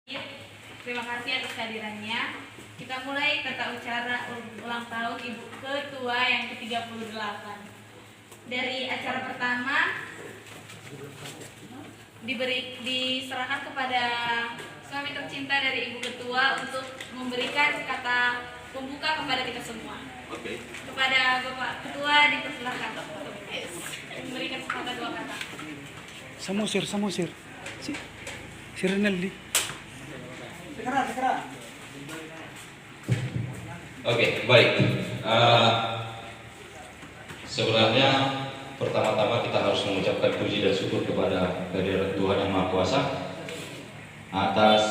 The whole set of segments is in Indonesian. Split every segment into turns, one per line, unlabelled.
Terima kasih atas kehadirannya. Kita mulai tata ucara ulang tahun Ibu Ketua yang ke-38. Dari acara pertama diserahkan kepada suami tercinta dari Ibu Ketua untuk memberikan kata pembuka kepada kita semua.
Oke.
Kepada Bapak Ketua dipersilakan memberikan sepatah dua kata.
Samusir. Si Renaldi.
Oke, baik. Sebenarnya pertama-tama kita harus mengucapkan puji dan syukur kepada kehadirat Tuhan Yang Maha Kuasa atas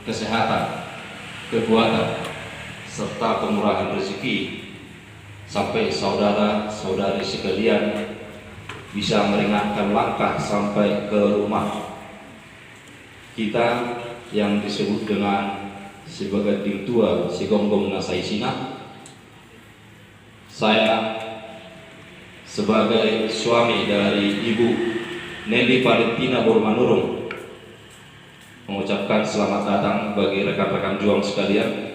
kesehatan, kekuatan, serta kemurahan rezeki sampai saudara-saudari sekalian bisa meringankan langkah sampai ke rumah kita yang disebut dengan sebagai tim tua si Gonggong Nasai Sina. Saya sebagai suami dari Ibu Nelly Valentina Bormanurung mengucapkan selamat datang bagi rekan-rekan juang sekalian,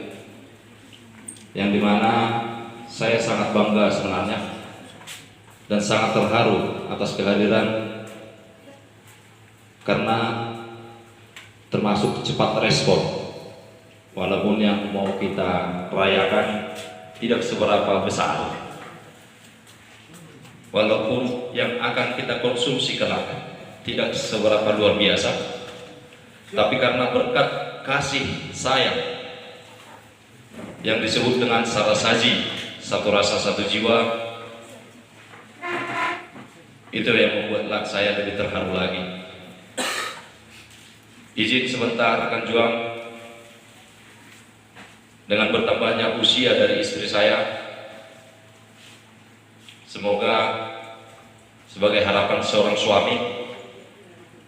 yang dimana saya sangat bangga sebenarnya dan sangat terharu atas kehadiran, karena termasuk cepat respon, walaupun yang mau kita rayakan tidak seberapa besar, walaupun yang akan kita konsumsi kelak tidak seberapa luar biasa, tapi karena berkat kasih sayang yang disebut dengan sarasaji, satu rasa satu jiwa, itu yang membuat saya lebih terharu lagi. Izin sebentar rekan juang, dengan bertambahnya usia dari istri saya, semoga sebagai harapan seorang suami,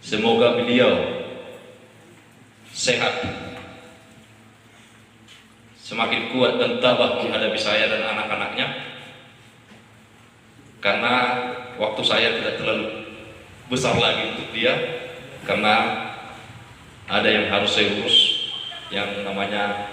semoga beliau sehat, semakin kuat dan tabah menghadapi saya dan anak-anaknya, karena waktu saya tidak terlalu besar lagi untuk dia, karena ada yang harus saya urus yang namanya